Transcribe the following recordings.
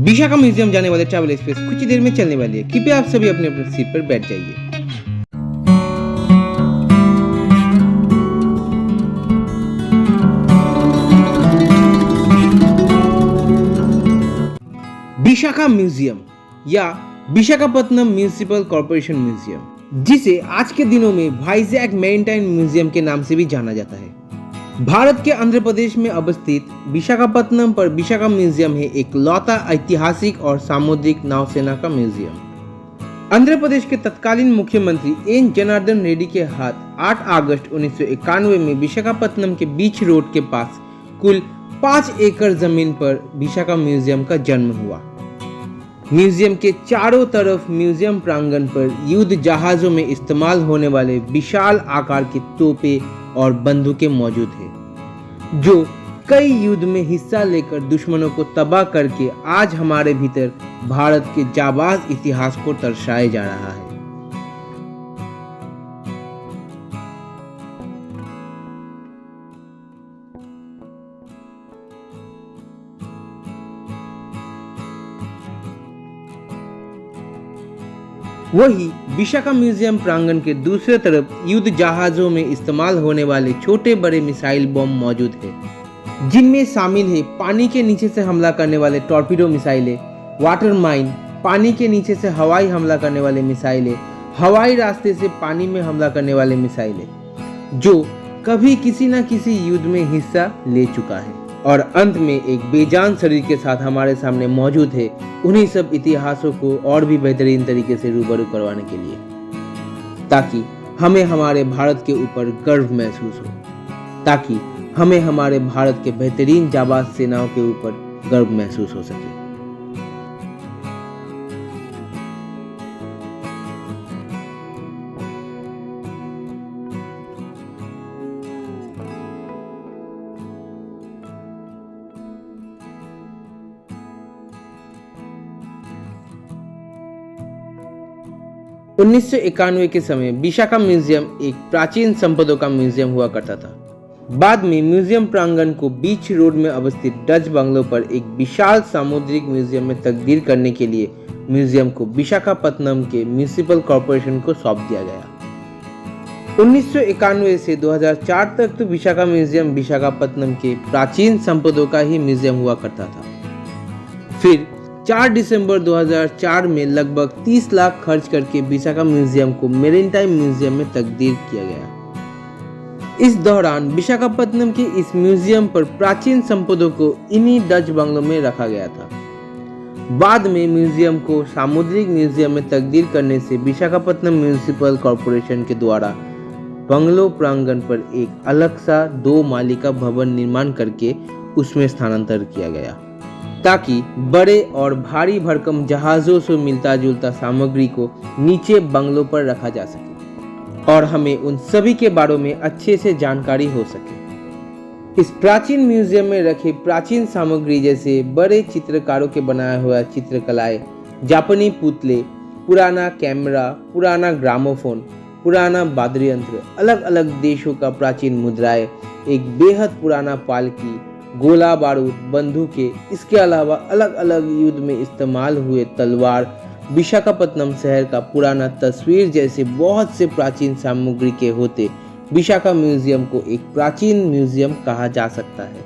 Vishakha museum जाने वाले travel express कुछ ही देर में चलने वाली है। कृपया आप सभी अपने अपने सीट पर बैठ जाइए। विशाखा म्यूजियम या विशाखापत्तनम म्यूनिसिपल कॉर्पोरेशन म्यूजियम, जिसे आज के दिनों में वाइजैक मैरीटाइम म्यूजियम के नाम से भी जाना जाता है, भारत के आंध्र प्रदेश में अवस्थित विशाखापत्तनम पर विशाखा म्यूजियम है एक लौता ऐतिहासिक और सामुद्रिक नौसेना का म्यूजियम। आंध्र प्रदेश के तत्कालीन मुख्यमंत्री एन जनार्दन रेड्डी के हाथ 8 अगस्त 1991 में विशाखापत्तनम के बीच रोड के पास कुल 5 एकड़ जमीन पर विशाखा म्यूजियम का जन्म हुआ। म्यूजियम के चारों तरफ म्यूजियम प्रांगण पर युद्ध जहाजों में इस्तेमाल होने वाले विशाल आकार की तोपें और बंदूकें मौजूद हैं, जो कई युद्ध में हिस्सा लेकर दुश्मनों को तबाह करके आज हमारे भीतर भारत के जाबाज इतिहास को दर्शाया जा रहा है। वही विशाखा म्यूजियम प्रांगण के दूसरे तरफ युद्ध जहाजों में इस्तेमाल होने वाले छोटे बड़े मिसाइल बम मौजूद है, जिनमें शामिल है पानी के नीचे से हमला करने वाले टॉर्पीडो मिसाइलें, वाटर माइन, पानी के नीचे से हवाई हमला करने वाले मिसाइलें, हवाई रास्ते से पानी में हमला करने वाले मिसाइलें, जो कभी किसी न किसी युद्ध में हिस्सा ले चुका है, और अंत में एक बेजान शरीर के साथ हमारे सामने मौजूद है उन्हीं सब इतिहासों को और भी बेहतरीन तरीके से रूबरू करवाने के लिए, ताकि हमें हमारे भारत के ऊपर गर्व महसूस हो, ताकि हमें हमारे भारत के बेहतरीन जाबाज सेनाओं के ऊपर गर्व महसूस हो सके। 1991 के समय विशाखा म्यूजियम एक प्राचीन संपदों का म्यूजियम हुआ करता था। बाद में म्यूजियम प्रांगण को बीच रोड में अवस्थित डच बंगलो पर एक विशाल सामुद्रिक म्यूजियम में तब्दील करने के लिए म्यूजियम को विशाखापत्तनम के म्यूनिसिपल कॉर्पोरेशन को सौंप दिया गया। 1991 से 2004 तक तो विशाखा म्यूजियम विशाखापत्तनम के प्राचीन संपदों का ही म्यूजियम हुआ करता था। फिर 4 दिसंबर 2004 में लगभग 30 लाख खर्च करके विशाखा म्यूजियम को मैरीटाइम म्यूजियम में तब्दील किया गया। इस दौरान विशाखापत्तनम के इस म्यूजियम पर प्राचीन संपदों को इन्हीं डच बंगलों में रखा गया था। बाद में म्यूजियम को सामुद्रिक म्यूजियम में तब्दील करने से विशाखापत्तनम म्यूनिसिपल कॉर्पोरेशन के द्वारा बंगलो प्रांगण पर एक अलग सा 2 माली का भवन निर्माण करके उसमें स्थानांतरित किया गया, ताकि बड़े और भारी भरकम जहाजों से मिलता जुलता सामग्री को नीचे बंगलों पर रखा जा सके और हमें उन सभी के बारे में अच्छे से जानकारी हो सके। इस प्राचीन म्यूजियम में रखे प्राचीन सामग्री जैसे बड़े चित्रकारों के बनाया हुआ चित्रकलाएं, जापानी पुतले, पुराना कैमरा, पुराना ग्रामोफोन, पुराना वाद्य यंत्र, अलग अलग देशों का प्राचीन मुद्राएं, एक बेहद पुराना पालकी, गोला बारूद, बंदूकें, इसके अलावा अलग अलग युद्ध में इस्तेमाल हुए तलवार, विशाखापत्तनम शहर का पुराना तस्वीर जैसे बहुत से प्राचीन सामग्री के होते विशाखा म्यूजियम को एक प्राचीन म्यूजियम कहा जा सकता है।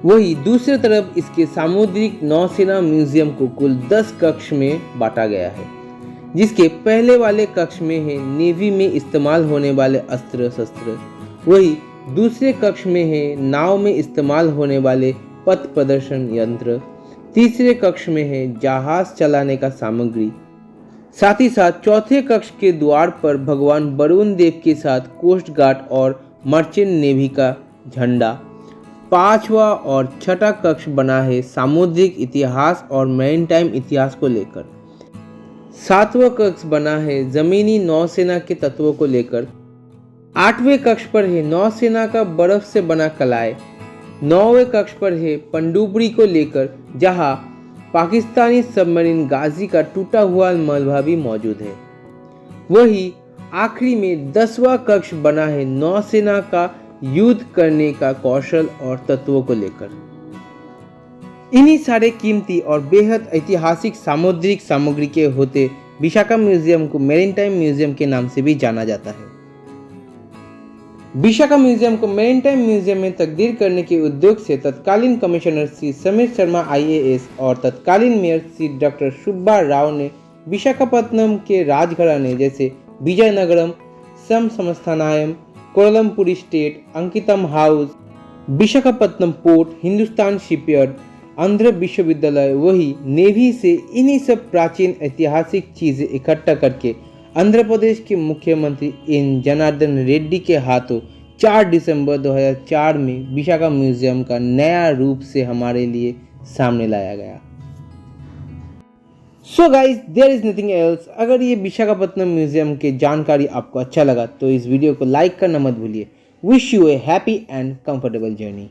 वही दूसरी तरफ इसके सामुद्रिक नौसेना म्यूजियम को कुल 10 कक्ष में बांटा गया है, जिसके पहले वाले कक्ष में है नेवी में इस्तेमाल होने वाले अस्त्र शस्त्र, वही दूसरे कक्ष में है नाव में इस्तेमाल होने वाले पथ प्रदर्शन यंत्र, तीसरे कक्ष में है जहाज चलाने का सामग्री, साथ ही साथ चौथे कक्ष के द्वार पर भगवान वरुण देव के साथ कोस्ट गार्ड और मर्चेंट नेवी का झंडा, 5वां और 6ठा कक्ष बना है सामुद्रिक इतिहास और मैरीटाइम इतिहास को लेकर, 7वां कक्ष बना है जमीनी नौसेना के तत्वों को लेकर, 8वें कक्ष पर है नौसेना का बर्फ से बना कलाएं, 9वें कक्ष पर है पनडुब्बी को लेकर, जहां पाकिस्तानी सबमरीन गाजी का टूटा हुआ मलबा भी मौजूद है। वही आखिरी में 10वां कक्ष बना है नौसेना का युद्ध करने का कौशल और तत्वों को लेकर। इन्हीं सारे कीमती और बेहद ऐतिहासिक सामुद्रिक सामग्री के होते विशाखा म्यूजियम को मेरीटाइम म्यूजियम के नाम से भी जाना जाता है। विशाखा म्यूजियम को मेरीटाइम म्यूजियम में तब्दील करने के उद्योग से तत्कालीन कमिश्नर श्री समीर शर्मा IAS और तत्कालीन मेयर श्री डॉक्टर सुब्बा राव ने विशाखापत्तनम के राजघराने जैसे विजयनगरम, समस्थानायम, कोलमपुरी स्टेट, अंकितम house, Visakhapatnam port, Hindustan shipyard, Andhra विश्वविद्यालय, वही नेवी से इन्हीं सब प्राचीन ऐतिहासिक चीजें इकट्ठा करके आंध्र प्रदेश के मुख्यमंत्री N. जनार्दन रेड्डी के हाथों 4 दिसंबर 2004 में विशाखा म्यूजियम का नया रूप से हमारे लिए सामने लाया गया। So guys, there is nothing else. अगर ये विशाखापत्तनम म्यूजियम की जानकारी आपको अच्छा लगा तो इस वीडियो को लाइक करना मत भूलिए। Wish U A happy and comfortable journey.